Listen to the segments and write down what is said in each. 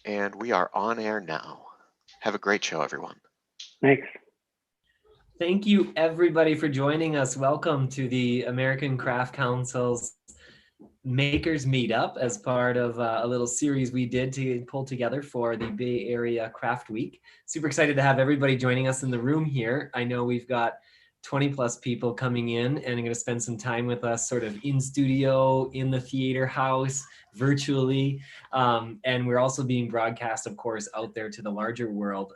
And we are on air now. Have a great show, everyone. Thanks. Thank you, everybody, for joining us. Welcome to the American Craft Council's Makers Meetup as part of a little series we did to pull together for the Bay Area Craft Week. Super excited to have everybody joining us in the room here. I know we've got 20 plus people coming in and are going to spend some time with us sort of in studio, in the theater house, virtually. And we're also being broadcast, of course, out there to the larger world.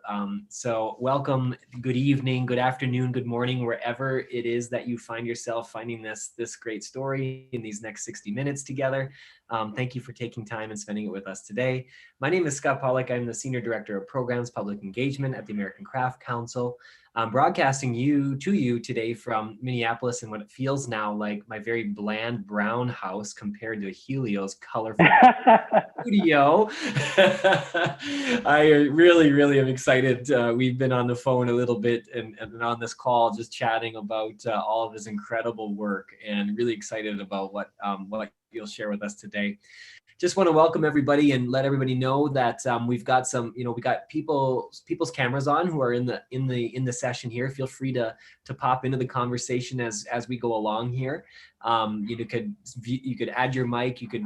So welcome, good evening, good afternoon, good morning, wherever it is that you find yourself finding this great story in these next 60 minutes together. Thank you for taking time and spending it with us today. My name is Scott Pollack. I'm the Senior Director of Programs Public Engagement at the American Craft Council. I'm broadcasting to you today from Minneapolis in what it feels now like my very bland brown house compared to Agelio's colorful studio. I really am excited. We've been on the phone a little bit and on this call just chatting about all of his incredible work, and really excited about what you'll share with us today. Just want to welcome everybody and let everybody know that we've got some, we got people's cameras on who are in the session here. Feel free to pop into the conversation as we go along here. You could add your mic. You could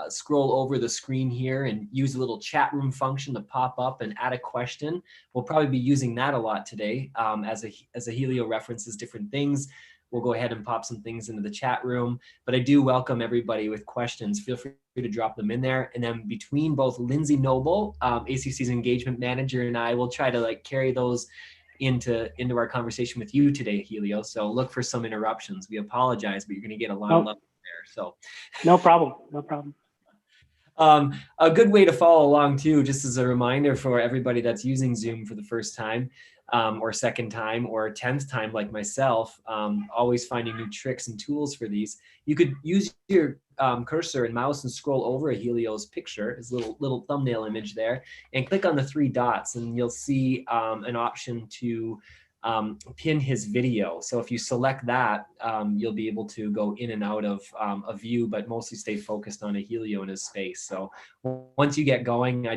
scroll over the screen here and use a little chat room function to pop up and add a question. We'll probably be using that a lot today as Agelio references different things. We'll go ahead and pop some things into the chat room, but I do welcome everybody with questions. Feel free to drop them in there. And then between both Lindsay Noble, ACC's engagement manager, and I will try to carry those into our conversation with you today, Agelio. So look for some interruptions. We apologize, but you're going to get a lot of love there. So no problem. A good way to follow along too, just as a reminder for everybody that's using Zoom for the first time, or second time or 10th time like myself, always finding new tricks and tools for these. You could use your cursor and mouse and scroll over Agelio's picture, his little thumbnail image there, and click on the three dots and you'll see an option to pin his video. So if you select that, you'll be able to go in and out of a view, but mostly stay focused on Agelio and his space. So once you get going, I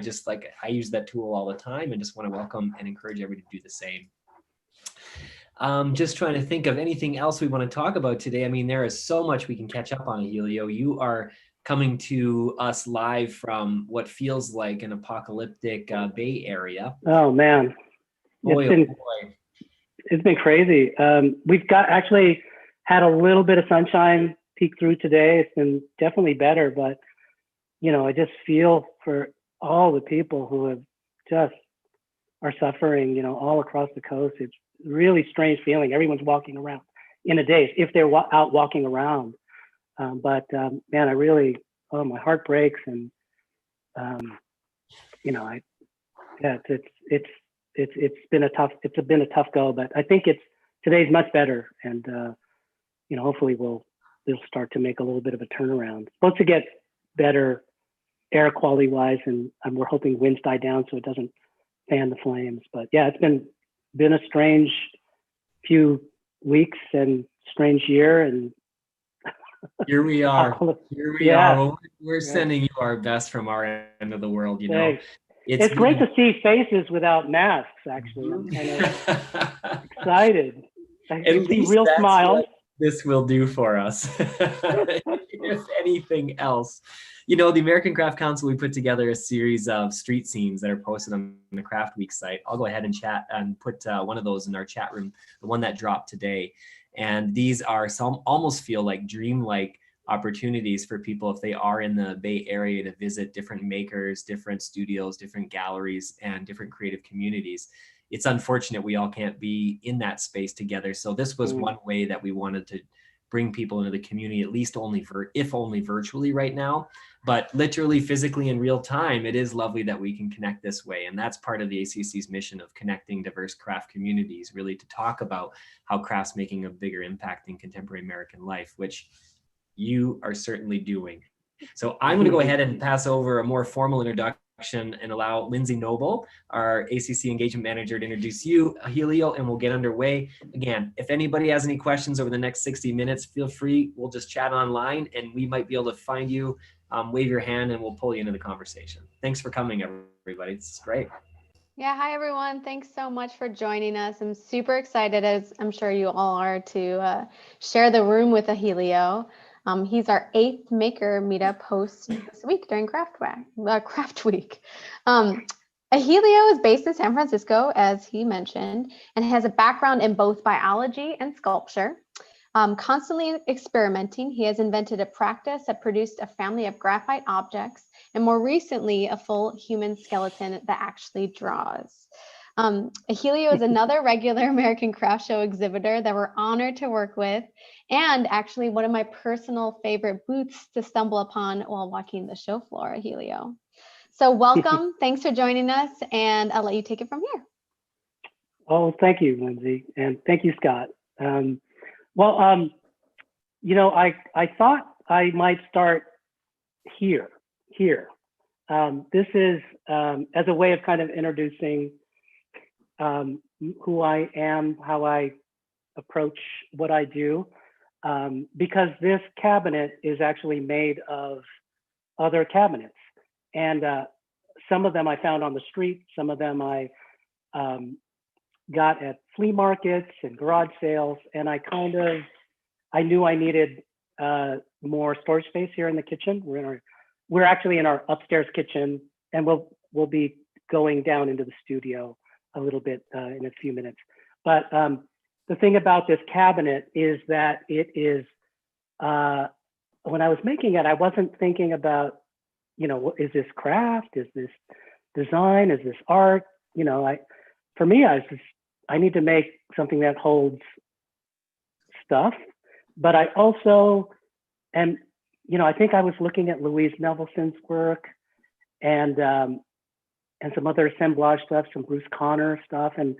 use that tool all the time and just want to welcome and encourage everybody to do the same. Just trying to think of anything else we want to talk about today. I mean, there is so much we can catch up on, Agelio. You are coming to us live from what feels like an apocalyptic Bay Area. Oh man, it's been crazy. We've actually had a little bit of sunshine peek through today. It's been definitely better, but I just feel for all the people who are suffering, all across the coast. It's really strange feeling. Everyone's walking around in a daze if they're out walking around. But man, my heart breaks, and it's been a tough go, but I think today's much better, and hopefully we'll start to make a little bit of a turnaround. It's supposed to get better air quality wise, and we're hoping winds die down so it doesn't fan the flames. But yeah, it's been a strange few weeks and strange year, and here we are. We're sending you our best from our end of the world. It's great to see faces without masks, actually. I'm kind of excited. I can see real smiles. This will do for us. If anything else. The American Craft Council, we put together a series of street scenes that are posted on the Craft Week site. I'll go ahead and chat and put one of those in our chat room, the one that dropped today. And these are almost feel like dreamlike opportunities for people if they are in the Bay Area to visit different makers, different studios, different galleries, and different creative communities. It's unfortunate we all can't be in that space together. So this was one way that we wanted to bring people into the community, at least if only virtually right now, but literally physically in real time. It is lovely that we can connect this way. And that's part of the ACC's mission of connecting diverse craft communities, really to talk about how craft's making a bigger impact in contemporary American life, which you are certainly doing. So I'm going to go ahead and pass over a more formal introduction and allow Lindsay Noble, our ACC engagement manager, to introduce you, Agelio, and we'll get underway. Again, if anybody has any questions over the next 60 minutes, feel free. We'll just chat online and we might be able to find you wave your hand and we'll pull you into the conversation. Thanks for coming, everybody. It's great. Yeah, hi everyone. Thanks so much for joining us. I'm super excited, as I'm sure you all are, to share the room with Agelio. He's our 8th Maker Meetup host this week during Craft Week. Agelio is based in San Francisco, as he mentioned, and has a background in both biology and sculpture. Constantly experimenting, he has invented a practice that produced a family of graphite objects, and more recently, a full human skeleton that actually draws. Agelio is another regular American Craft Show exhibitor that we're honored to work with, and actually one of my personal favorite booths to stumble upon while walking the show floor, Agelio. So welcome, thanks for joining us, and I'll let you take it from here. Oh, thank you, Lindsay, and thank you, Scott. I thought I might start here. This is as a way of kind of introducing who I am, how I approach what I do, because this cabinet is actually made of other cabinets. And some of them I found on the street, some of them I got at flea markets and garage sales, and I knew I needed more storage space here in the kitchen. We're actually in our upstairs kitchen, and we'll be going down into the studio a little bit in a few minutes. But the thing about this cabinet is that it is, when I was making it, I wasn't thinking about, is this craft? Is this design? Is this art? For me, I need to make something that holds stuff, but I also am, I think I was looking at Louise Nevelson's work and some other assemblage stuff, some Bruce Conner stuff, and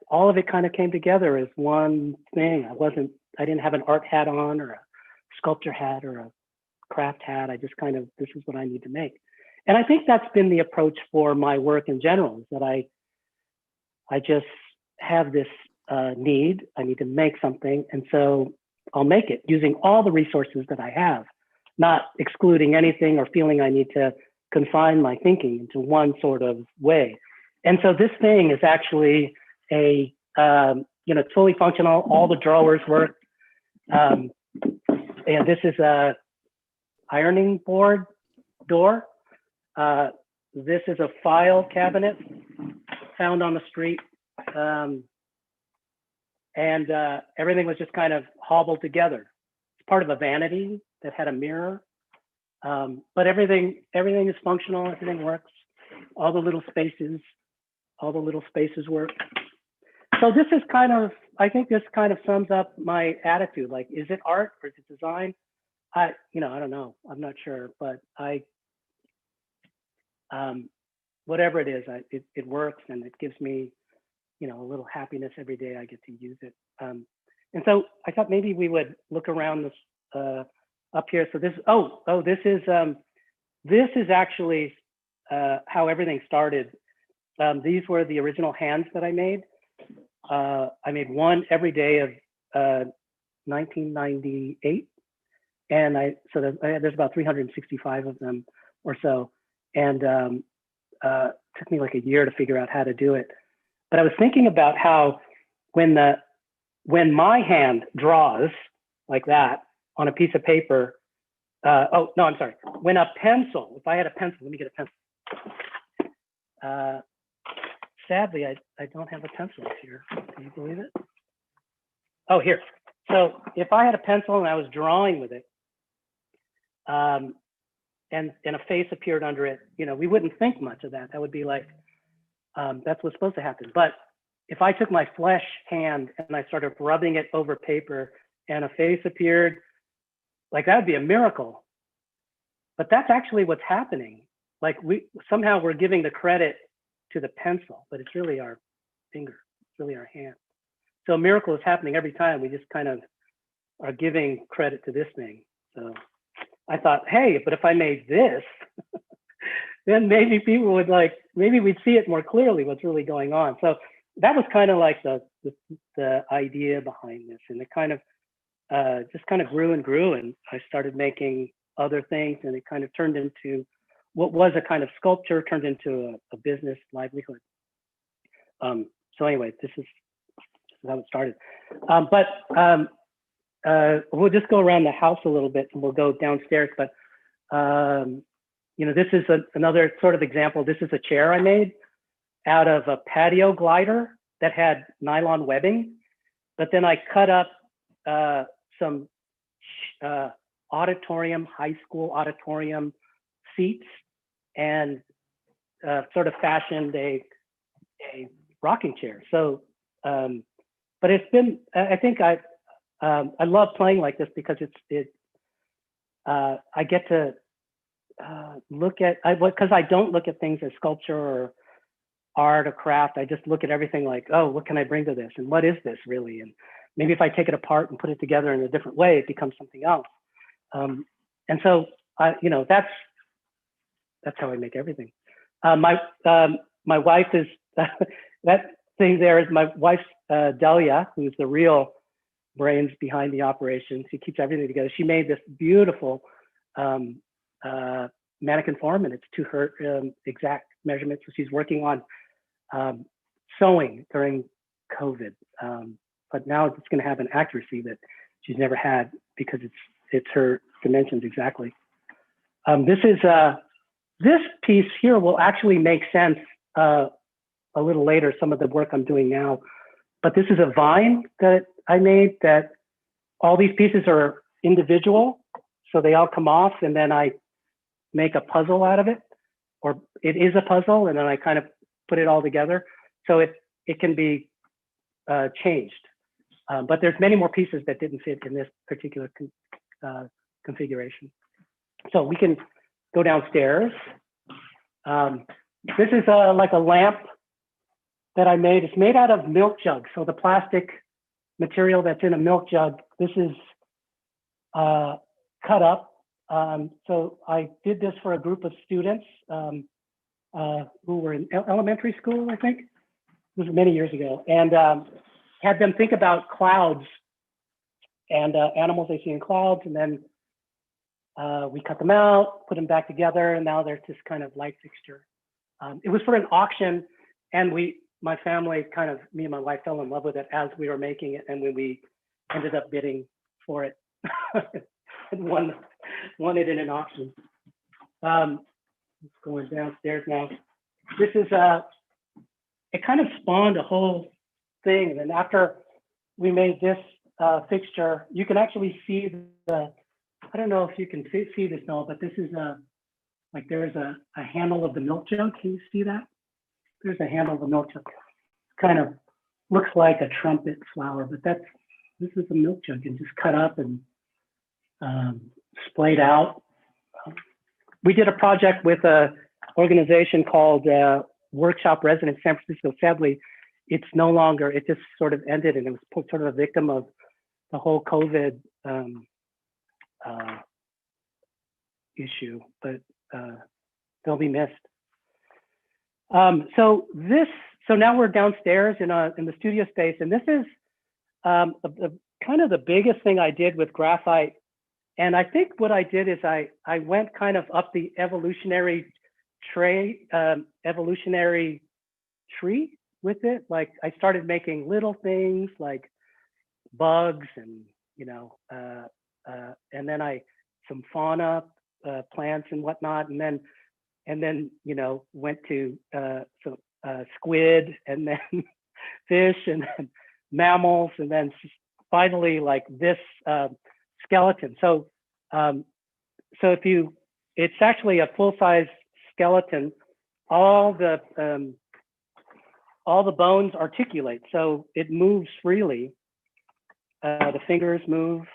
all of it kind of came together as one thing. I didn't have an art hat on or a sculptor hat or a craft hat. I just kind of, this is what I need to make. And I think that's been the approach for my work in general, is that I just have this need. I need to make something, and so I'll make it using all the resources that I have, not excluding anything or feeling I need to confine my thinking into one sort of way. And so this thing is actually a fully functional. All the drawers work, and this is a ironing board door. This is a file cabinet found on the street. And everything was just kind of hobbled together. It's part of a vanity that had a mirror, but everything is functional. Everything works. All the little spaces work. So this is I think this kind of sums up my attitude. Like, is it art or is it design? I don't know. I'm not sure, but whatever it is, it works, and it gives me, a little happiness every day I get to use it. And so I thought maybe we would look around this up here. So this is actually how everything started. These were the original hands that I made. I made one every day of 1998, and there's about 365 of them or so, and took me like a year to figure out how to do it. But I was thinking about how when my hand draws like that on a piece of paper, when a pencil, if I had a pencil, let me get a pencil. Sadly, I don't have a pencil here. Can you believe it? Oh, here. So if I had a pencil and I was drawing with it, and a face appeared under it, we wouldn't think much of that. That would be like, that's what's supposed to happen. But if I took my flesh hand and I started rubbing it over paper and a face appeared, like that would be a miracle. But that's actually what's happening. Like we're giving the credit to the pencil, but it's really our finger, it's really our hand. So a miracle is happening every time. We just kind of are giving credit to this thing. So I thought, hey, but if I made this, then maybe people would maybe we'd see it more clearly what's really going on. So that was kind of like the idea behind this, and it kind of just kind of grew and grew, and I started making other things, and it kind of turned into what was a kind of sculpture, turned into a business livelihood. So anyway, this is how it started. We'll just go around the house a little bit, and we'll go downstairs. But you know, this is another sort of example. This is a chair I made out of a patio glider that had nylon webbing, but then I cut up some auditorium, high school auditorium seats, and sort of fashioned a rocking chair. So, but it's been, I think I love playing like this because I get to look at, because I don't look at things as sculpture or art or craft. I just look at everything like, oh, what can I bring to this? And what is this really? And maybe if I take it apart and put it together in a different way, it becomes something else. And so, you know, that's how I make everything. My wife is, that thing there is my wife's Delia, who's the real brains behind the operation. She keeps everything together. She made this beautiful mannequin form, and it's to her exact measurements. So she's working on sewing during COVID, but now it's going to have an accuracy that she's never had because it's her dimensions exactly. This piece here will actually make sense a little later, some of the work I'm doing now. But this is a vine that I made that all these pieces are individual. So they all come off, and then I make a puzzle out of it, or it is a puzzle, and then I kind of put it all together. So it can be changed. But there's many more pieces that didn't fit in this particular configuration. So we can go downstairs. This is like a lamp that I made. It's made out of milk jugs. So the plastic material that's in a milk jug, this is cut up. So I did this for a group of students who were in elementary school, I think. This was many years ago. And had them think about clouds and animals they see in clouds. And then we cut them out, put them back together, and now they're this kind of light fixture. It was for an auction, and my family me and my wife fell in love with it as we were making it, and when we ended up bidding for it and won it in an auction. Going downstairs now. This is it kind of spawned a whole thing, and after we made this fixture, you can actually see I don't know if you can see this now, but this is like there's a handle of the milk jug. Can you see that? There's a handle of the milk jug. Kind of looks like a trumpet flower, but this is a milk jug and just cut up and splayed out. We did a project with a organization called Workshop Residence San Francisco. Sadly, it's no longer, it just sort of ended, and it was sort of a victim of the whole COVID issue, but they'll be missed. So now we're downstairs in the studio space, and this is kind of the biggest thing I did with graphite. And I think what I did is I went kind of up the evolutionary tree with it. Like I started making little things like bugs and, you know, and then some fauna, plants and whatnot, and then you know, went to some squid, and then fish, and then mammals, and then finally like this skeleton. So it's actually a full-size skeleton. All the bones articulate, so it moves freely. The fingers move.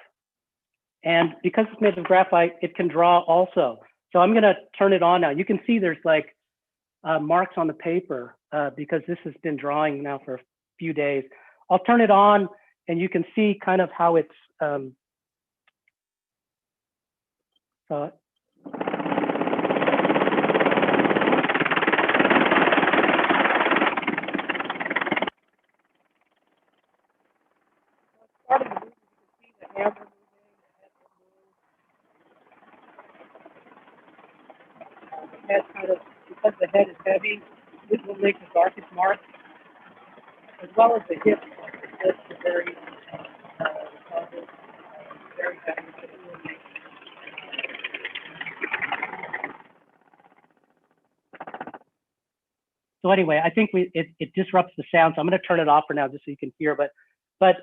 And because it's made of graphite, it can draw also. So I'm gonna turn it on now. You can see there's like marks on the paper because this has been drawing now for a few days. I'll turn it on and you can see kind of how it's, head kind of, because the head is heavy, this will make the darkest mark, as well as the hips. It's very, very heavy, but it will make. So anyway, I think it disrupts the sound. So I'm going to turn it off for now, just so you can hear. But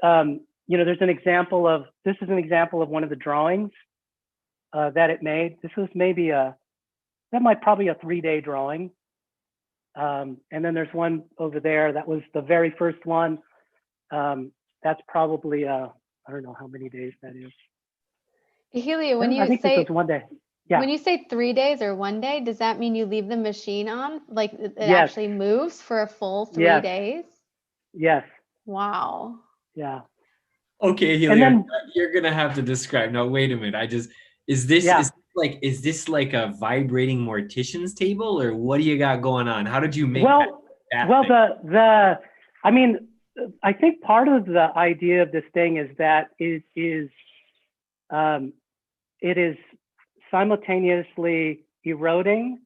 there's an example of, this is an example of one of the drawings that it made. This was maybe probably a 3-day drawing. And then there's one over there that was the very first one. That's probably I don't know how many days that is. Agelio, when I you think this say was 1 day. Yeah. when you say 3 days or 1 day, does that mean you leave the machine on? Like it Yes. actually moves for a full 3 Yes. days? Yes. Wow. Yeah. Okay, Helio, And then, you're gonna have to describe. No, wait a minute. Is this like a vibrating mortician's table, or what do you got going on? How did you make that thing? I mean, I think part of the idea of this thing is that it is simultaneously eroding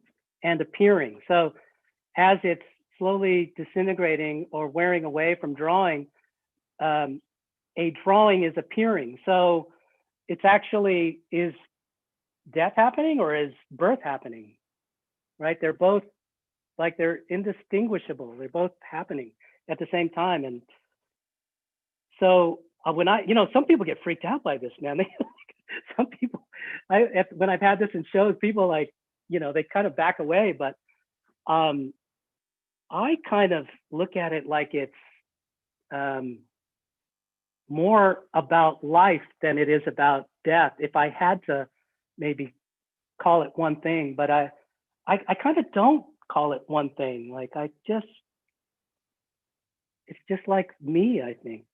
and appearing. So as it's slowly disintegrating or wearing away from drawing, a drawing is appearing. So it's actually, is death happening or is birth happening, right? They're both, like, they're indistinguishable. They're both happening at the same time. And so when some people get freaked out by this, man. Some people, when I've had this in shows, people they kind of back away, but I kind of look at it like it's more about life than it is about death. If I had to maybe call it one thing, but I kind of don't call it one thing. Like it's just like me, I think.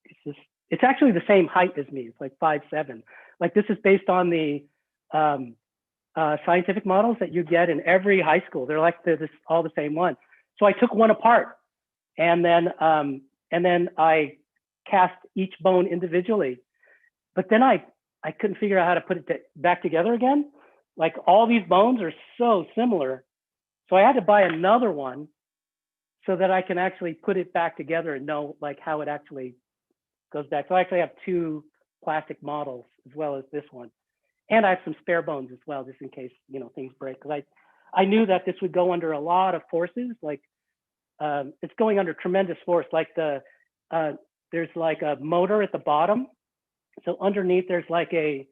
It's actually the same height as me. It's like 5'7". Like this is based on the scientific models that you get in every high school. They're all the same one. So I took one apart, and then I cast each bone individually. But then I couldn't figure out how to put it back together again. Like all these bones are so similar, so I had to buy another one so that I can actually put it back together and know like how it actually goes back. So I actually have 2 plastic models as well as this one, and I have some spare bones as well, just in case things break. Because I knew that this would go under a lot of forces. Like it's going under tremendous force. Like there's like a motor at the bottom. So underneath there's like we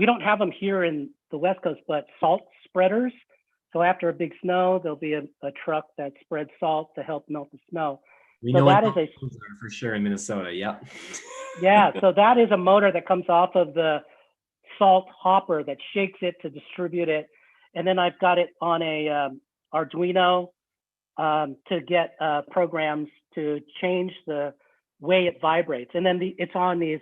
don't have them here in the West Coast, but salt spreaders. So after a big snow, there'll be a truck that spreads salt to help melt the snow. We so know that what is are for sure in Minnesota. Yep. Yeah, so that is a motor that comes off of the salt hopper that shakes it to distribute it. And then I've got it on a Arduino to get programs to change the way it vibrates. And then it's on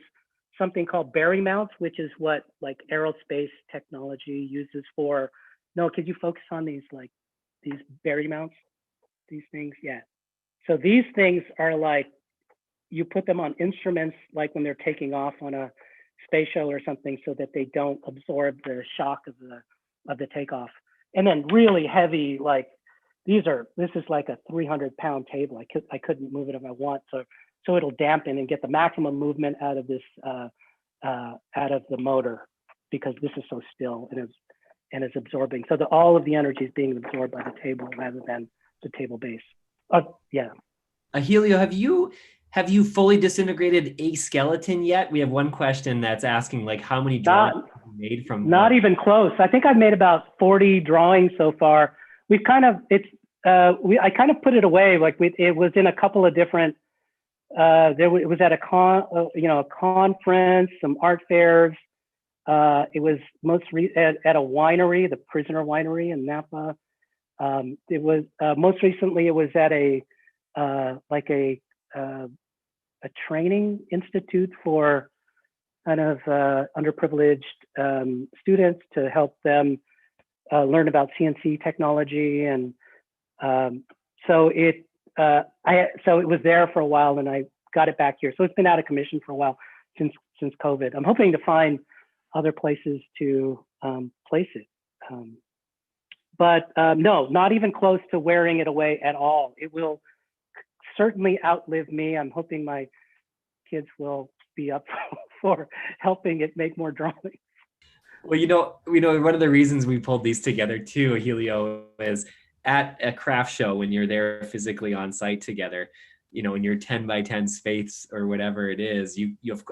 something called berry mounts, which is what like aerospace technology uses for. No, could you focus on these berry mounts? These things, yeah. So these things are like, you put them on instruments like when they're taking off on a space shuttle or something, so that they don't absorb the shock of the takeoff. And then really heavy, like this is like a 300-pound table. I couldn't move it if I want, so it'll dampen and get the maximum movement out of this out of the motor, because this is so still and it's absorbing. So all of the energy is being absorbed by the table rather than the table base. Yeah. Agelio, have you fully disintegrated a skeleton yet? We have one question that's asking like how many drawings have you made from. Not even close. I think I've made about 40 drawings so far. We've kind of I kind of put it away. Like it was in a couple of different. It was at a conference, some art fairs. It was at a winery, the Prisoner Winery in Napa. It was most recently. It was at a training institute for kind of underprivileged students to help them learn about CNC technology, and so it was there for a while, and I got it back here. So it's been out of commission for a while since COVID. I'm hoping to find other places to place it. But no, not even close to wearing it away at all. It will certainly outlive me. I'm hoping my kids will be up for helping it make more drawings. Well, one of the reasons we pulled these together too, Helio, is at a craft show when you're there physically on site together, in your 10 by 10 space or whatever it is,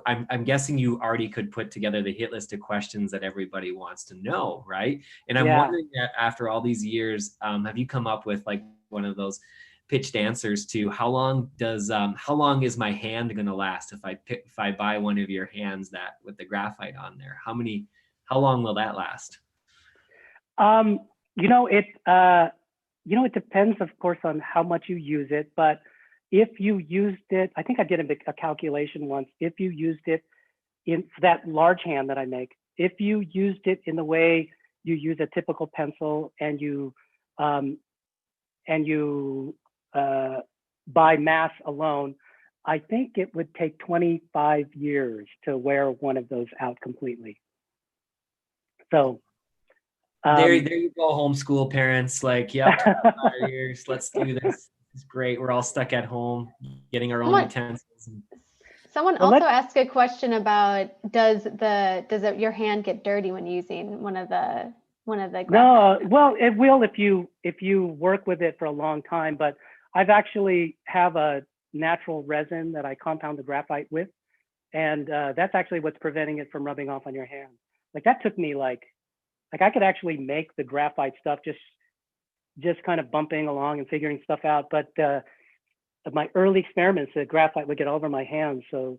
I'm guessing you already could put together the hit list of questions that everybody wants to know, right? And I'm wondering that after all these years, have you come up with like one of those pitched answers to how long is my hand going to last if I buy one of your hands that with the graphite on there? How long will that last? It depends, of course, on how much you use it. But if you used it, I think I did a calculation once. If you used it in that large hand that I make, if you used it in the way you use a typical pencil and you by mass alone, I think it would take 25 years to wear one of those out completely. So there you go, homeschool parents. Like, yep, 25 years. Let's do this. It's great. We're all stuck at home, getting our own utensils. Someone also asked a question about does your hand get dirty when using one of the No, well, it will if you work with it for a long time. But I've actually have a natural resin that I compound the graphite with, and that's actually what's preventing it from rubbing off on your hand. Like that took me like I could actually make the graphite stuff just kind of bumping along and figuring stuff out. But my early experiments, the graphite would get all over my hands. So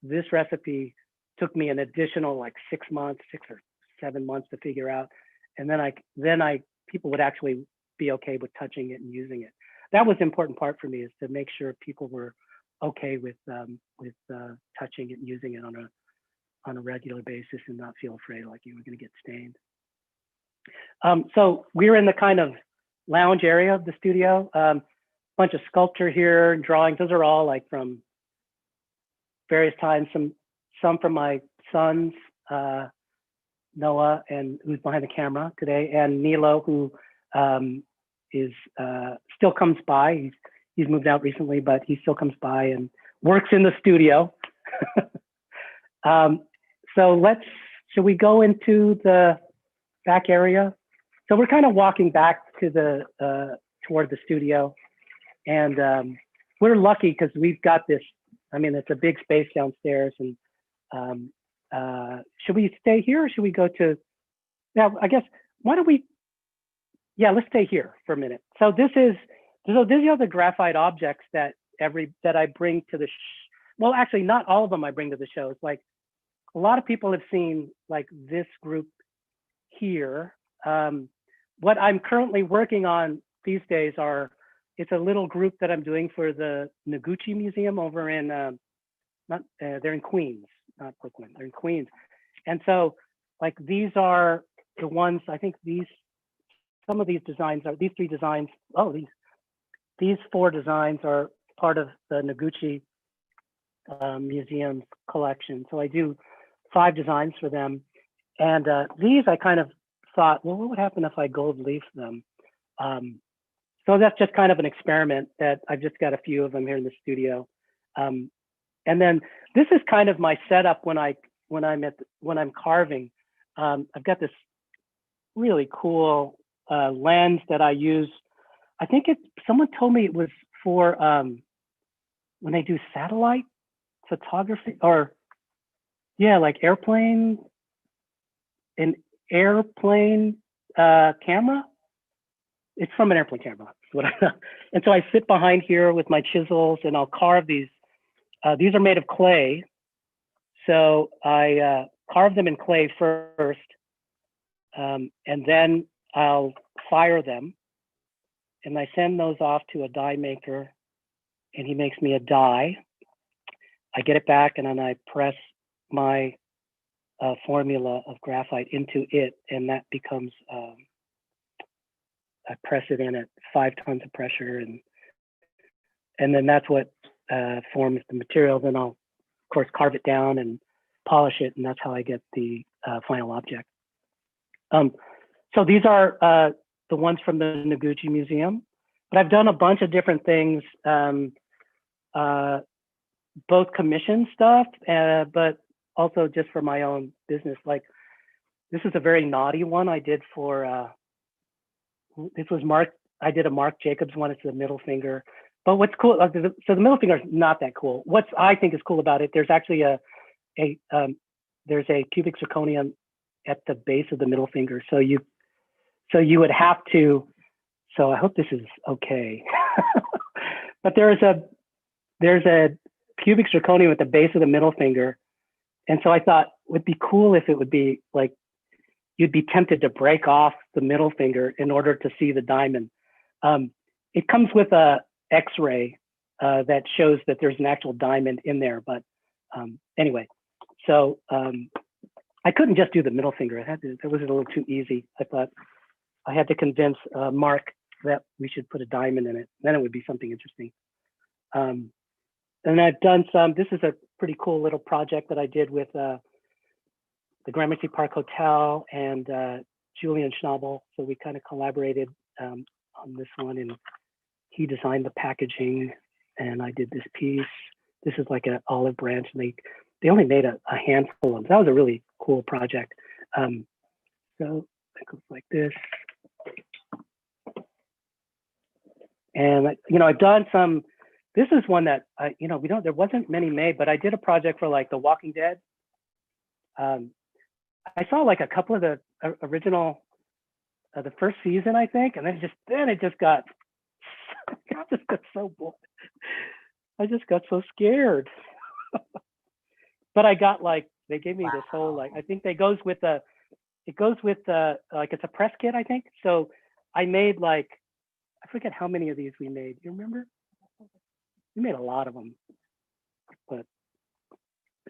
this recipe took me an additional like 6 or 7 months to figure out. And then people would actually be okay with touching it and using it. That was the important part for me, is to make sure people were okay with touching it and using it on a regular basis and not feel afraid like you were going to get stained. So we're in the kind of lounge area of the studio. Bunch of sculpture here and drawings. Those are all like from various times. Some from my sons, Noah, and who's behind the camera today, and Nilo, who is still comes by. He's moved out recently, but he still comes by and works in the studio. So should we go into the back area? So we're kind of walking back to toward the studio, and we're lucky because we've got this. I mean, it's a big space downstairs, and should we stay here or should we go to? Now, I guess why don't we? Yeah, let's stay here for a minute. So these are the graphite objects that I bring to the. Well, actually, not all of them I bring to the shows. Like a lot of people have seen like this group here. What I'm currently working on these days it's a little group that I'm doing for the Noguchi Museum over in they're in Queens, not Brooklyn. They're in Queens, and so like these are the ones. I think some of these designs are these 3 designs. Oh, these 4 designs are part of the Noguchi Museum's collection. So I do 5 designs for them, and these I kind of thought, well, what would happen if I gold leaf them? So that's just kind of an experiment that I've just got a few of them here in the studio. And then this is kind of my setup when I'm carving. I've got this really cool lens that I use. I think someone told me it was for when they do satellite photography, or like an airplane camera. It's from an airplane camera. And so I sit behind here with my chisels and I'll carve these. These are made of clay. So I carve them in clay first, and then I'll fire them. And I send those off to a die maker, and he makes me a die. I get it back, and then I press my formula of graphite into it, and that becomes, I press it in at 5 tons of pressure, and then that's what forms the material. Then I'll, of course, carve it down and polish it, and that's how I get the final object. So these are the ones from the Noguchi Museum, but I've done a bunch of different things, both commission stuff, but also just for my own business. Like this is a very naughty one I did for, this was Mark, I did a Marc Jacobs one, it's the middle finger. But what's cool, so the middle finger is not that cool. What I think is cool about it, there's actually there's a cubic zirconium at the base of the middle finger. So you would have to, so I hope this is okay. But there's a cubic zirconium at the base of the middle finger. And so I thought it would be cool if it would be like, you'd be tempted to break off the middle finger in order to see the diamond. It comes with a X-ray that shows that there's an actual diamond in there. But anyway, so I couldn't just do the middle finger. That was a little too easy. I thought I had to convince Mark that we should put a diamond in it. Then it would be something interesting. And I've done some, this is a pretty cool little project that I did with the Gramercy Park Hotel and Julian Schnabel. So we kind of collaborated on this one, and he designed the packaging and I did this piece. This is like an olive branch, and they only made a handful of them. That was a really cool project. So it goes like this. And I've done some, this is one that there wasn't many made, but I did a project for like The Walking Dead. I saw like a couple of the original, the first season, I think, and then it just got, I just got so bored. I just got so scared. But I got like, they gave me this whole, like, I think it goes with like, it's a press kit, I think. So I made like, I forget how many of these we made. You remember? We made a lot of them. But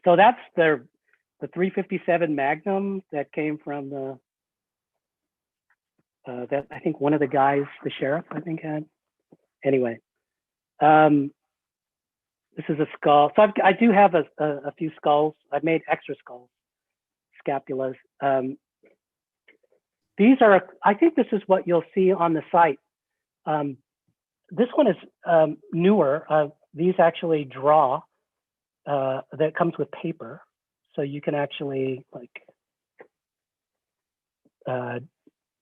so that's the 357 Magnum that came from the, that I think one of the guys, the sheriff, I think had. Anyway, this is a skull. So I do have a few skulls. I've made extra skulls, scapulas. These are, I think this is what you'll see on the site. This one is newer. These actually draw, that comes with paper. So you can actually like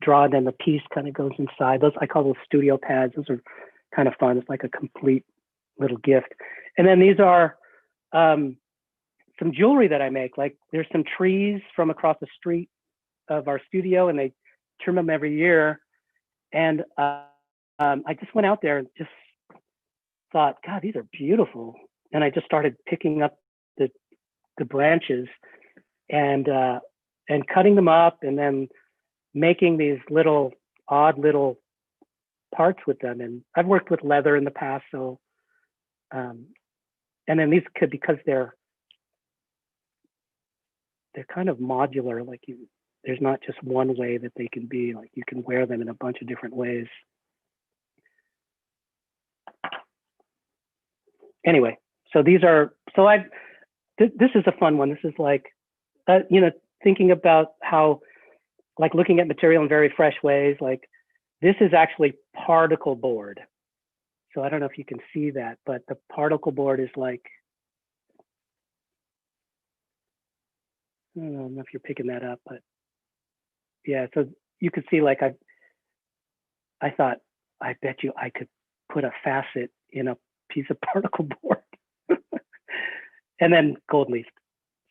draw, and then the piece kind of goes inside. Those, I call those studio pads. Those are kind of fun. It's like a complete little gift. And then these are some jewelry that I make. Like there's some trees from across the street of our studio, and they trim them every year. And I just went out there and just thought, God, these are beautiful. And I just started picking up the branches and cutting them up, and then making these odd little parts with them. And I've worked with leather in the past, so and then these could, because they're kind of modular, like there's not just one way that they can be, like you can wear them in a bunch of different ways. Anyway, so these are, so this is a fun one. This is like, thinking about how, like looking at material in very fresh ways, like this is actually particle board. So I don't know if you can see that, but the particle board is like, I don't know if you're picking that up, but yeah, so you could see, like I thought, I bet you I could put a facet in a piece of particle board and then gold leaf.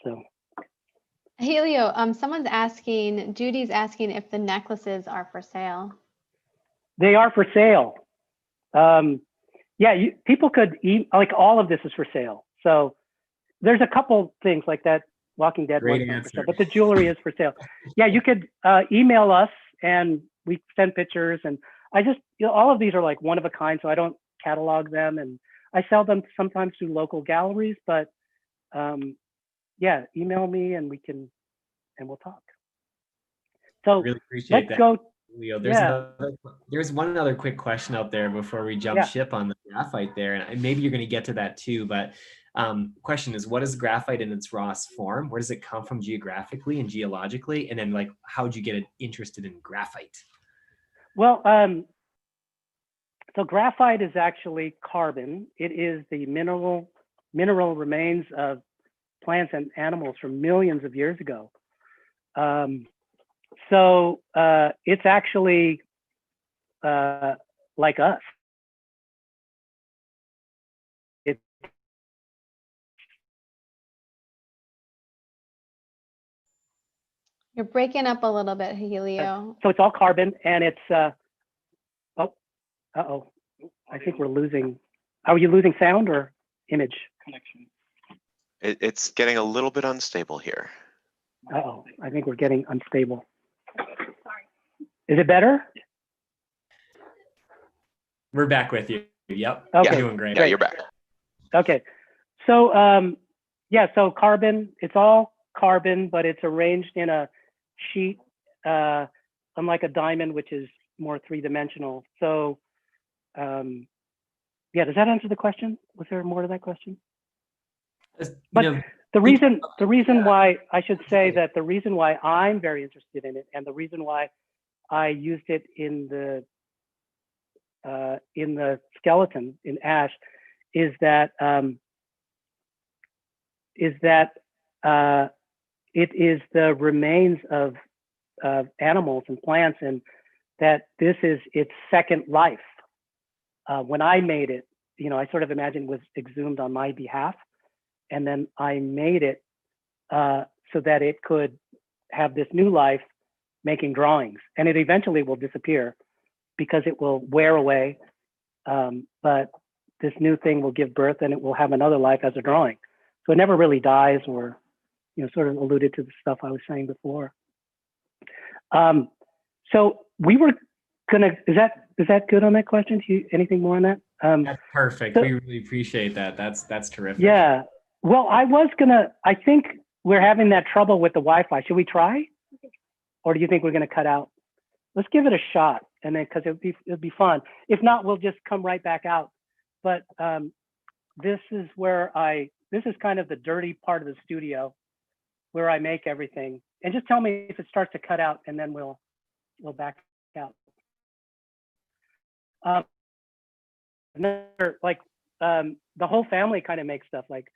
So Agelio, someone's asking, Judy's asking if the necklaces are for sale. they are for sale. Yeah, people could like all of this is for sale. So there's a couple things like that Walking Dead Great one, answer. but the jewelry is for sale. Yeah, you could email us and we send pictures, and I just, all of these are like one of a kind, so I don't catalog them, and I sell them sometimes through local galleries, but yeah, email me and we'll talk. So Really appreciate let's that, go. Leo. Yeah. There's one other quick question out there before we jump Yeah. ship on the graphite there, and maybe you're going to get to that too. But Question is, what is graphite in its rawest form? Where does it come from geographically and geologically? And then like, how did you get interested in graphite? Well, so graphite is actually carbon. It is the mineral remains of plants and animals from millions of years ago. So it's actually like us. You're breaking up a little bit, Agelio. So it's all carbon, and it's I think we're losing. Are you losing sound or image? Connection. It's getting a little bit unstable here. I think we're getting unstable. Is it better? We're back with you. Yep. Okay. You're doing great. Yeah, you're back. Okay. So yeah, so carbon, it's all carbon, but it's arranged in a sheet, unlike a diamond, which is more three-dimensional. So yeah, does that answer the question? Was there more to that question? But the reason why I should say that the reason why I'm very interested in it, and the reason why I used it in the skeleton in ash, is that it is the remains of animals and plants, and that this is its second life. When I made it, I sort of imagined it was exhumed on my behalf, and then I made it so that it could have this new life making drawings, and it eventually will disappear because it will wear away. But this new thing will give birth, and it will have another life as a drawing. So it never really dies, or sort of alluded to the stuff I was saying before. So we were gonna. Is that good on that question? Anything more on that? That's perfect. We really appreciate that. That's terrific. Yeah. Well, I think we're having that trouble with the Wi-Fi. Should we try? Or do you think we're going to cut out? Let's give it a shot, and then, because it'll be fun. If not, we'll just come right back out. But this is kind of the dirty part of the studio where I make everything. And just tell me if it starts to cut out, and then we'll back out. The whole family kind of makes stuff. Like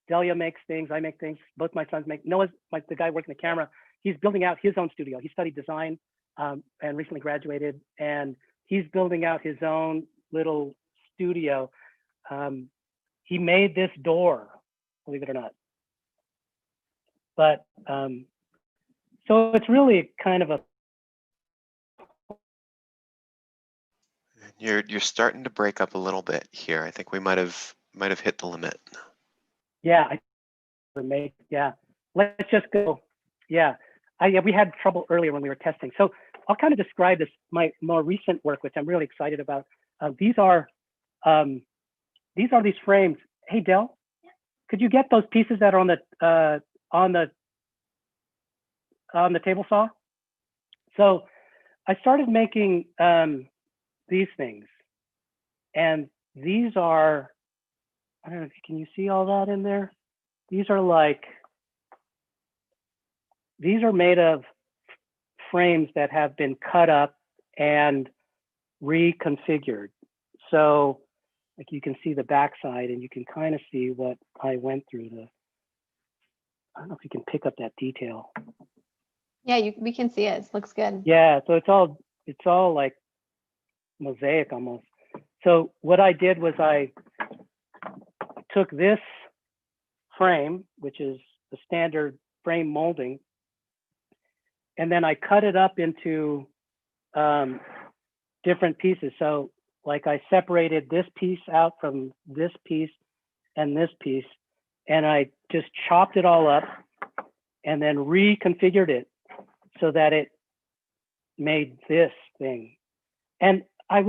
Delia makes things, I make things. Both my sons make. Noah's the guy working the camera. He's building out his own studio. He studied design and recently graduated, and he's building out his own little studio. He made this door, believe it or not. But so it's really kind of a. You're starting to break up a little bit here. I think we might have hit the limit. Yeah, yeah. Let's just go. Yeah, we had trouble earlier when we were testing. So I'll kind of describe this, my more recent work, which I'm really excited about. These are these frames. Hey, Del, could you get those pieces that are on the table saw? So I started making these things, and these are, I don't know if can you see all that in there? These are made of frames that have been cut up and reconfigured. So like you can see the backside, and you can kind of see what I went through. I don't know if you can pick up that detail. Yeah, we can see it. It looks good. Yeah, so it's all like mosaic almost. So what I did was I took this frame, which is the standard frame molding, and then I cut it up into different pieces. So like I separated this piece out from this piece and this piece, and I just chopped it all up and then reconfigured it so that it made this thing. And I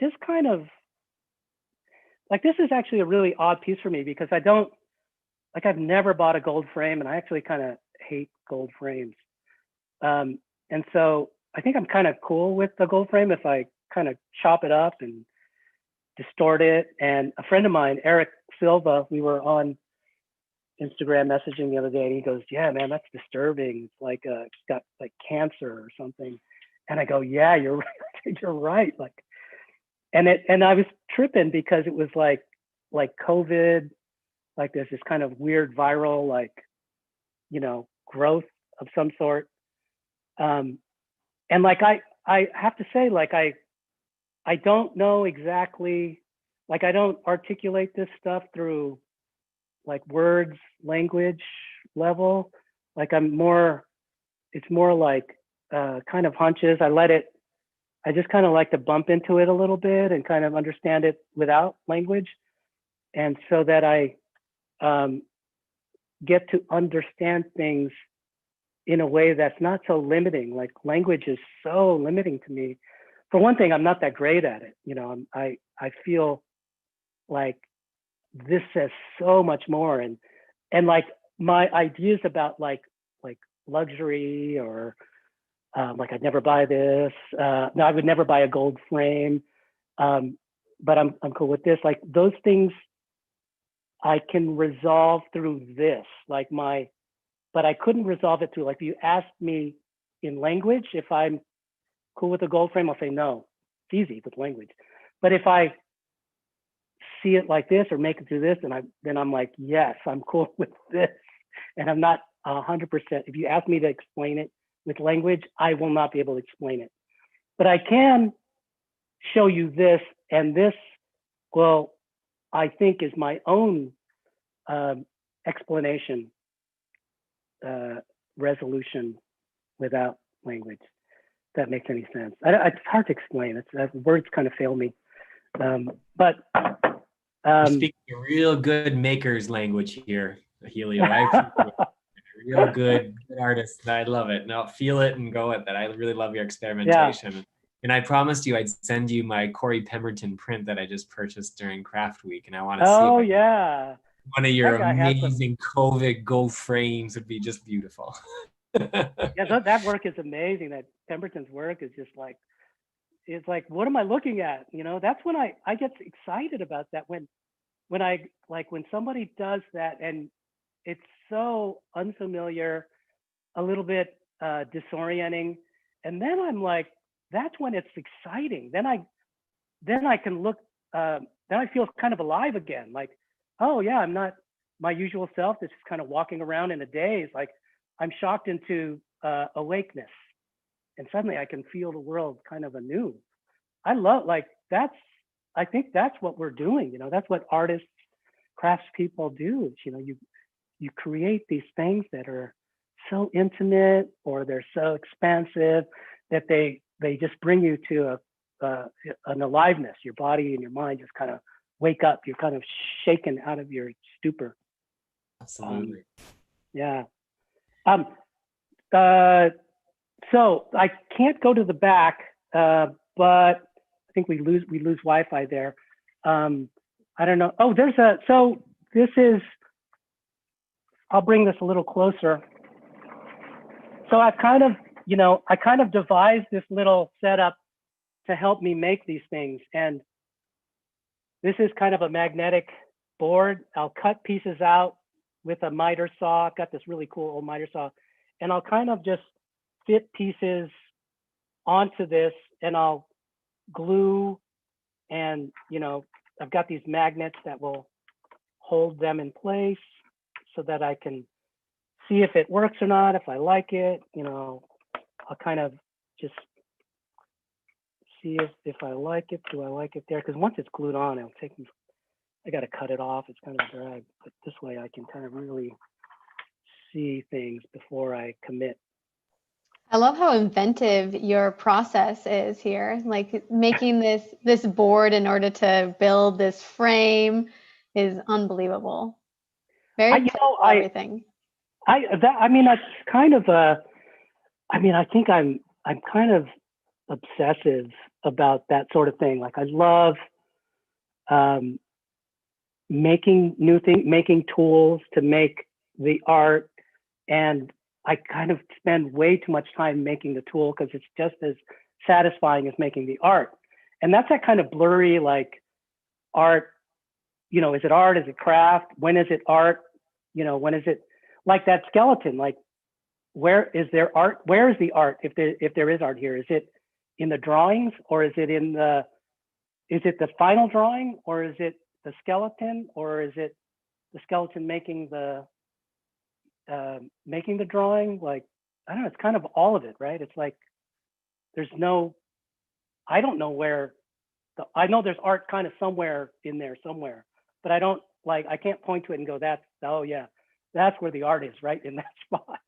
just kind of, like, this is actually a really odd piece for me because I've never bought a gold frame, and I actually kind of hate gold frames. And so I think I'm kind of cool with the gold frame if I kind of chop it up and distort it. And a friend of mine, Eric Silva, we were on Instagram messaging the other day, and he goes, "Yeah, man, that's disturbing. It's like it's got like cancer or something." And I go, "Yeah, you're right. You're right." Like, and I was tripping because it was like COVID, like there's this kind of weird viral, like, growth of some sort. And like I have to say, like I don't know exactly, like I don't articulate this stuff through like words, language level. Like it's more like kind of hunches. I just kind of like to bump into it a little bit and kind of understand it without language. And so that I get to understand things in a way that's not so limiting. Like language is so limiting to me. For one thing, I'm not that great at it. I feel like this says so much more, and like my ideas about like luxury, or like I'd never buy this. No, I would never buy a gold frame. But I'm cool with this. Like those things I can resolve through this. But I couldn't resolve it through, like, if you asked me in language if I'm cool with a gold frame, I'll say no. It's easy with language. But if I see it like this or make it through this, then I'm like, yes, I'm cool with this. And I'm not 100%. If you ask me to explain it with language, I will not be able to explain it. But I can show you this, and this, well, I think is my own explanation, resolution without language. If that makes any sense. It's hard to explain. Words kind of fail me. But You're speaking a real good maker's language here, Agelio. I appreciate it. Real good artist. I love it. Now feel it and go with it. I really love your experimentation. Yeah. And I promised you I'd send you my Corey Pemberton print that I just purchased during Craft Week, and I want to see. Oh yeah. One of your amazing COVID gold frames would be just beautiful. Yeah, that work is amazing. That Pemberton's work is just like, it's like, what am I looking at? That's when I get excited about that, when somebody does that and it's so unfamiliar, a little bit disorienting, and then I'm like, that's when it's exciting. Then I can look. Then I feel kind of alive again. Like, oh yeah, I'm not my usual self. This is kind of walking around in a daze. Like I'm shocked into awakeness, and suddenly I can feel the world kind of anew. I think that's what we're doing. That's what artists, craftspeople do. You create these things that are so intimate, or they're so expansive that they just bring you to an aliveness. Your body and your mind just kind of wake up. You're kind of shaken out of your stupor. Absolutely. Yeah. So I can't go to the back, but I think we lose Wi-Fi there. I don't know. Oh, so this is, I'll bring this a little closer. So I've kind of devised this little setup to help me make these things. And this is kind of a magnetic board. I'll cut pieces out with a miter saw. I've got this really cool old miter saw, and I'll kind of just fit pieces onto this, and I'll glue, and I've got these magnets that will hold them in place so that I can see if it works or not, if I like it. I'll kind of just see if I like it. Do I like it there? Because once it's glued on, I got to cut it off. It's kind of a drag, but this way I can kind of really see things before I commit. I love how inventive your process is here. Like making this board in order to build this frame is unbelievable. Very everything. That's kind of I think I'm kind of obsessive about that sort of thing. Like I love making new things, making tools to make the art, and I kind of spend way too much time making the tool because it's just as satisfying as making the art. And that's that kind of blurry, like art, you know, is it art? Is it craft? When is it art? You know, when is it like that skeleton? Like, where is there art? Where is the art? If there is art here, is it in the drawings, or is it the final drawing, or is it the skeleton, or is it the skeleton making the drawing? Like, I don't know. It's kind of all of it, right? It's like I don't know where. I know there's art kind of somewhere in there somewhere, but I can't point to it and go, oh yeah, that's where the art is, right in that spot.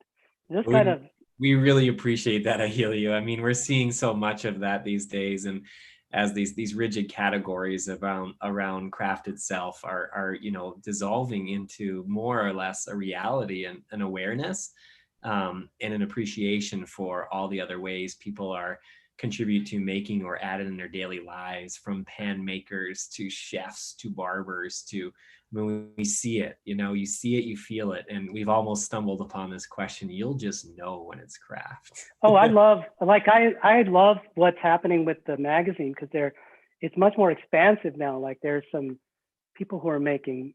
This kind of. We really appreciate that, Agelio. I mean, we're seeing so much of that these days, and as these rigid categories around craft itself are dissolving into more or less a reality and an awareness, and an appreciation for all the other ways people are contribute to making or add in their daily lives, from pan makers to chefs to barbers to, when we see it, you see it, you feel it. And we've almost stumbled upon this question: you'll just know when it's craft. Oh, I love what's happening with the magazine, because it's much more expansive now. Like, there's some people who are making,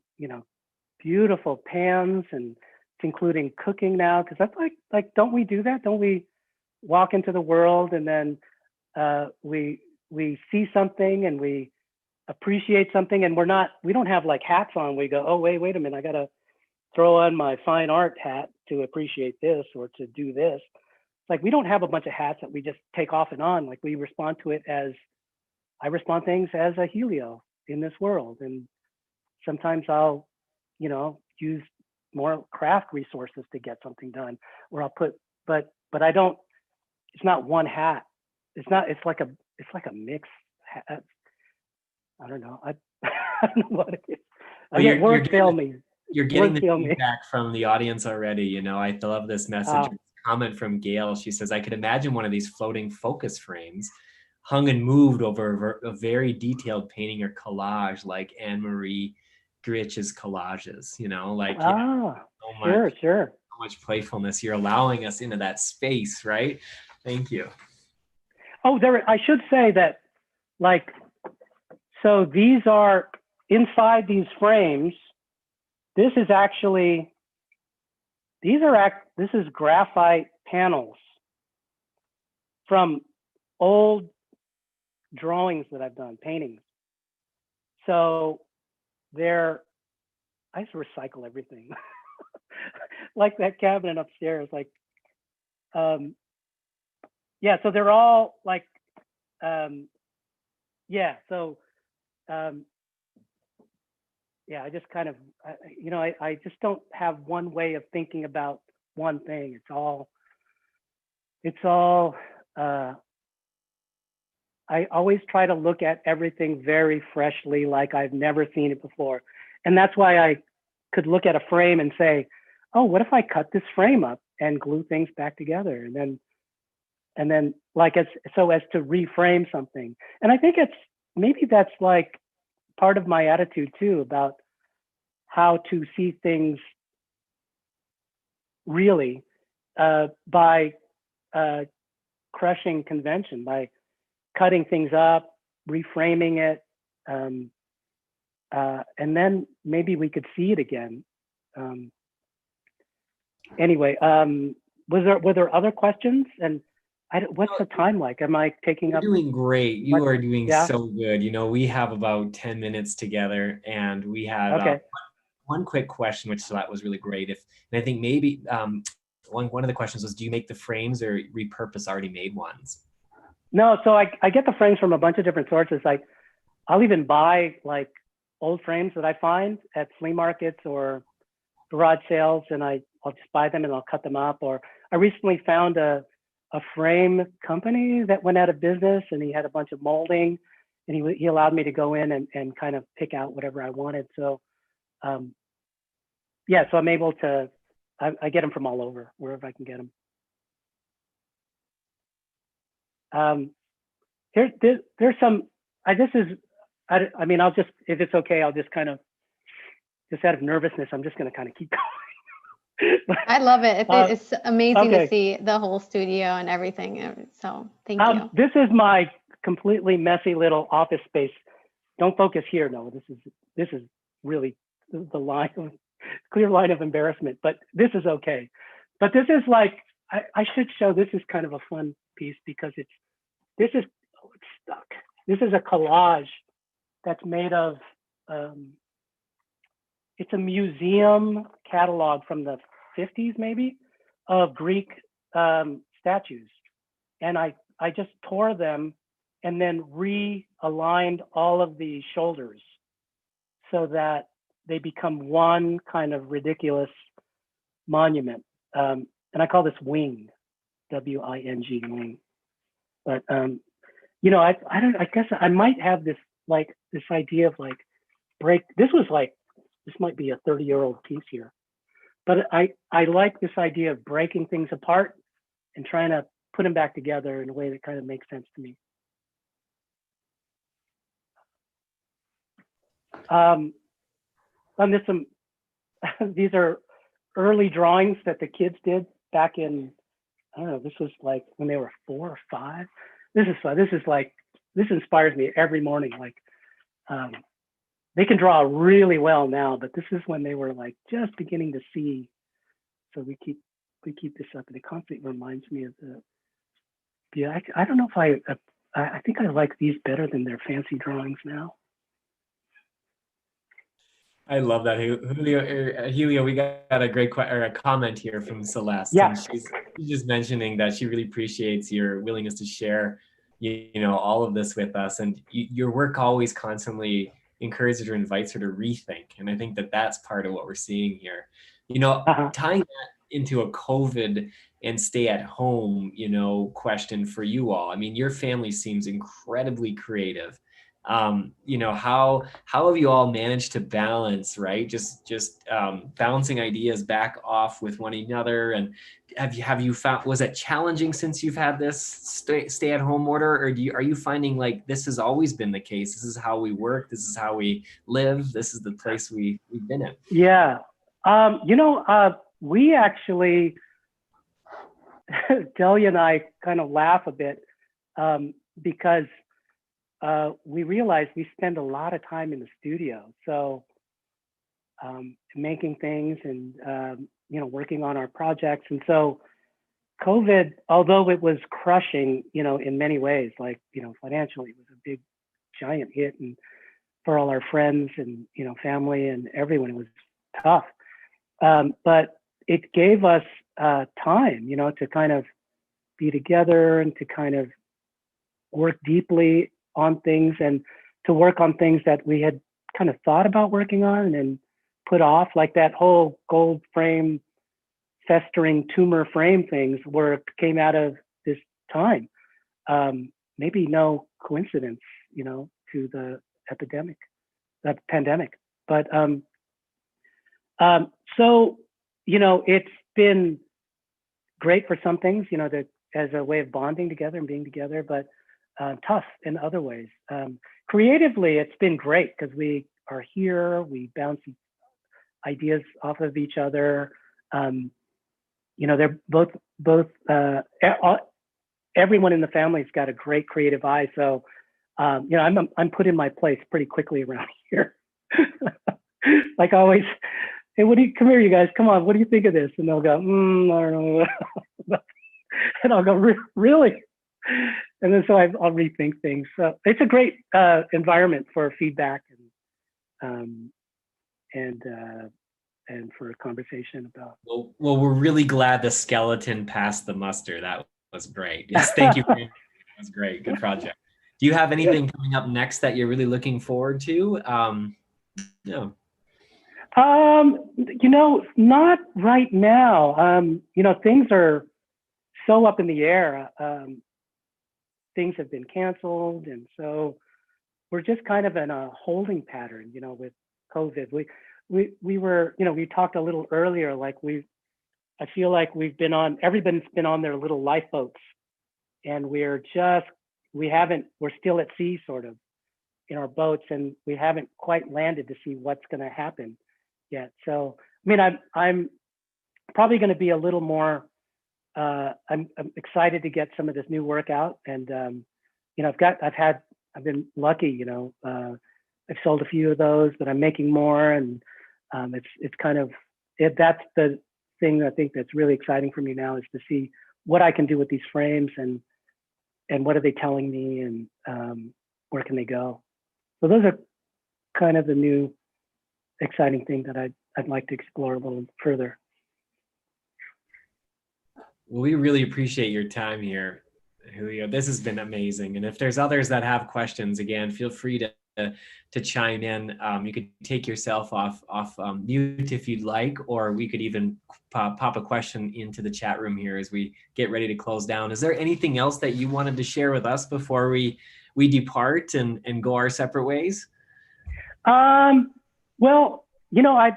beautiful pans, and it's including cooking now. Because that's like, don't we do that? Don't we walk into the world and then we see something and we appreciate something, and we don't have like hats on. We go, oh, wait a minute, I gotta throw on my fine art hat to appreciate this or to do this. Like, we don't have a bunch of hats that we just take off and on. Like, we respond to it I respond things as Agelio in this world. And sometimes I'll, use more craft resources to get something done, or I'll put, but I don't, it's not one hat. It's like a mix hat. I don't know. I don't know what it is. Words fail me. You're getting the feedback from the audience already. I love this message. Comment from Gail. She says, I could imagine one of these floating focus frames hung and moved over a very detailed painting or collage, like Anne-Marie Gritch's collages, Sure. So much playfulness. You're allowing us into that space, right? Thank you. Oh, I should say that, like, so these are inside these frames. This is graphite panels from old drawings that I've done, paintings. So I used to recycle everything. Like that cabinet upstairs, like, yeah, so they're all like, yeah, so, yeah, I just kind of, I just don't have one way of thinking about one thing. It's all, I always try to look at everything very freshly, like I've never seen it before. And that's why I could look at a frame and say, oh, what if I cut this frame up and glue things back together? And then like, so as to reframe something. And I think maybe that's like part of my attitude too, about how to see things really, by crushing convention, by cutting things up, reframing it, and then maybe we could see it again. Anyway, were there other questions? And what's the time like? Am I taking up? You're doing great. You are doing so good. We have about 10 minutes together, and we have one quick question, which that was really great. And I think maybe one of the questions was, do you make the frames or repurpose already made ones? No, so I get the frames from a bunch of different sources. Like, I'll even buy like old frames that I find at flea markets or garage sales, and I'll just buy them and I'll cut them up. Or I recently found a frame company that went out of business, and he had a bunch of molding, and he allowed me to go in and kind of pick out whatever I wanted. So yeah, so I'm able to, I get them from all over, wherever I can get them. There's some, I mean, I'll just, if it's okay, I'll just kind of, just out of nervousness, I'm just going to kind of keep going. I love it. It's amazing to see the whole studio and everything. So thank you. This is my completely messy little office space. don't focus here. No, this is really the line of clear line of embarrassment, but this is okay. But this is like, I should show, this is kind of a fun piece because this is, oh, it's stuck. This is a collage that's made of, it's a museum catalog from the 50s maybe of Greek statues. And I just tore them and then realigned all of the shoulders so that they become one kind of ridiculous monument. And I call this wing, W-I-N-G, wing. But you know, I guess I might have this idea of like this might be a 30-year-old piece here. But I like this idea of breaking things apart and trying to put them back together in a way that kind of makes sense to me. On this, these are early drawings that the kids did back in, I don't know, this was like when they were 4 or 5. This is fun. This inspires me every morning. Like, they can draw really well now, but this is when they were like just beginning to see. So we keep this up, and it constantly reminds me of I don't know if I think I like these better than their fancy drawings now. I love that, Helio. We got a comment here from Celeste. Yeah. And she's just mentioning that she really appreciates your willingness to share, you know, all of this with us, and your work always constantly encourages or invites her to rethink. And I think that that's part of what we're seeing here. You know, tying that into a COVID and stay at home, you know, question for you all. I mean, your family seems incredibly creative. You know, how have you all managed to balance, right? Just bouncing ideas back off with one another, and have you found, was it challenging since you've had this stay at home order, or are you finding like this has always been the case? This is how we work. This is how we live. This is the place we've been in. Yeah, you know, we actually, Delia and I kind of laugh a bit because we realize we spend a lot of time in the studio. So making things and, you know, working on our projects. And so COVID, although it was crushing, you know, in many ways, like, you know, financially, it was a big, giant hit. And for all our friends and, you know, family and everyone, it was tough. But it gave us time, you know, to kind of be together and to kind of work deeply on things and to work on things that we had kind of thought about working on and put off, like that whole gold frame, festering tumor frame things work came out of this time. Maybe no coincidence, you know, to the pandemic. But so, you know, it's been great for some things, you know, as a way of bonding together and being together, but tough in other ways. Creatively, it's been great because we are here, we bounce ideas off of each other. You know, they're both everyone in the family's got a great creative eye. So, you know, I'm put in my place pretty quickly around here. Like always, hey, come here, you guys, come on, what do you think of this? And they'll go, I don't know. And I'll go, really? And then so I'll rethink things. So it's a great environment for feedback and for a conversation about. Well, we're really glad the skeleton passed the muster. That was great. Yes, thank you. That was great. Good project. Do you have anything coming up next that you're really looking forward to? No. You know, not right now. You know, things are so up in the air. Things have been canceled, and so we're just kind of in a holding pattern, you know, with COVID. We were, you know, we talked a little earlier, like I feel like everybody's been on their little lifeboats, and we're still at sea sort of in our boats, and we haven't quite landed to see what's going to happen yet. So, I mean, I'm probably going to be a little more, I'm excited to get some of this new work out. And, you know, I've been lucky, you know, I've sold a few of those, but I'm making more, and it's kind of that's the thing I think that's really exciting for me now, is to see what I can do with these frames, and what are they telling me, and where can they go. So those are kind of the new exciting thing that I'd like to explore a little further. Well, we really appreciate your time here, Julio. This has been amazing. And if there's others that have questions, again, feel free to chime in. You could take yourself off mute if you'd like, or we could even pop a question into the chat room here as we get ready to close down. Is there anything else that you wanted to share with us before we depart and go our separate ways? Well, you know,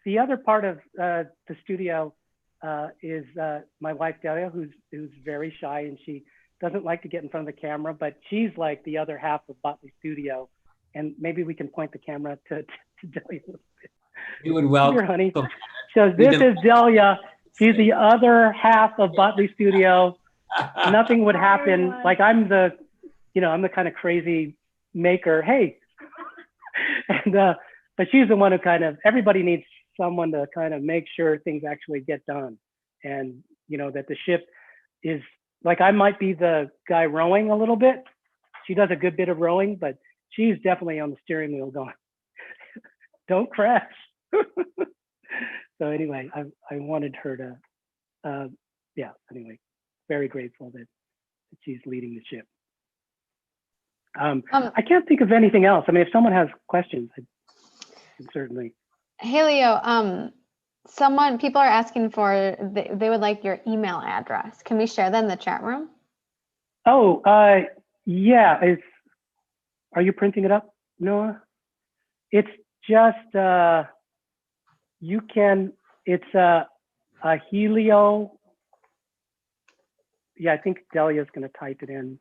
the other part of the studio is my wife Delia, who's very shy, and she doesn't like to get in front of the camera, but she's like the other half of Batle Studio, and maybe we can point the camera to Delia a little bit. You would welcome. Here, honey. So this is Delia. She's the other half of Batle Studio. Nothing would happen. Like I'm the kind of crazy maker. Hey, and but she's the one who kind of, everybody needs someone to kind of make sure things actually get done, and that the ship is like, I might be the guy rowing a little bit. She does a good bit of rowing, but she's definitely on the steering wheel going, don't crash. So anyway, I wanted her to, anyway, very grateful that she's leading the ship. I can't think of anything else. I mean, if someone has questions, I can certainly. Helio, people are asking for, they would like your email address. Can we share that in the chat room? Oh, yeah. Are you printing it up, Noah? It's just, it's a Helio. Yeah, I think Delia's going to type it in.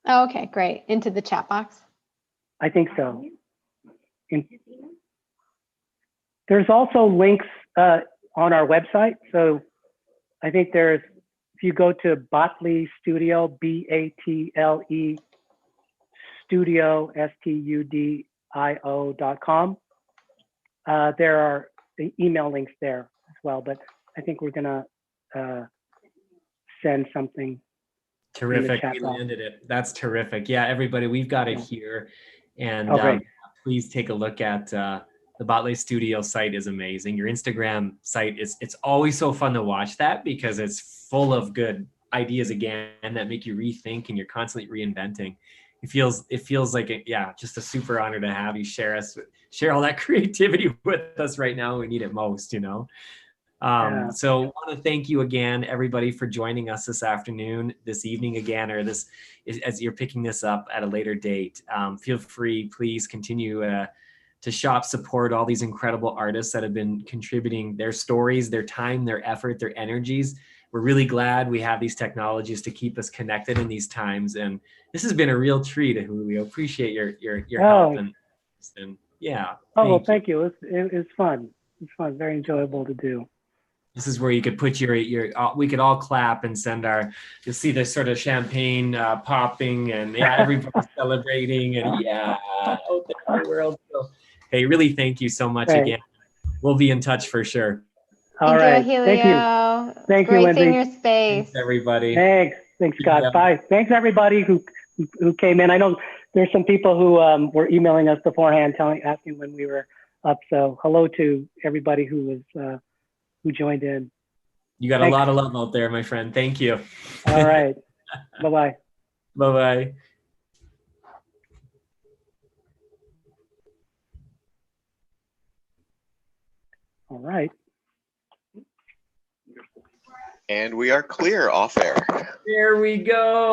Oh, okay, great. Into the chat box? I think so. There's also links on our website. So I think if you go to Batle Studio, BATLE Studio, STUDIO.com, there are the email links there as well. But I think we're going to send something. Terrific. We landed it. That's terrific. Yeah, everybody, we've got it here. And please take a look at the Batle Studio site. Is amazing. Your Instagram site it's always so fun to watch that, because it's full of good ideas again that make you rethink, and you're constantly reinventing. It feels like just a super honor to have you share all that creativity with us right now. We need it most, So I want to thank you again, everybody, for joining us this evening again, or as you're picking this up at a later date. Feel free, please continue to shop, support all these incredible artists that have been contributing their stories, their time, their effort, their energies. We're really glad we have these technologies to keep us connected in these times. And this has been a real treat, Julio. Appreciate your help and yeah. Thank you. It was fun. It's fun. Very enjoyable to do. This is where you could put we could all clap and send you'll see this sort of champagne popping, and everybody's celebrating, and out there in the world. So, hey, really thank you so much again. We'll be in touch for sure. All right. Helio. Thank you. Thank you, Great seeing Lindsay. your space. Thanks, everybody. Thanks, Scott. Bye. Thanks, everybody who came in. I know there's some people who were emailing us beforehand, asking when we were up. So hello to everybody who joined in. You got a lot of love out there, my friend. Thank you. All right. Bye-bye. Bye-bye. All right. And we are clear off air. There we go.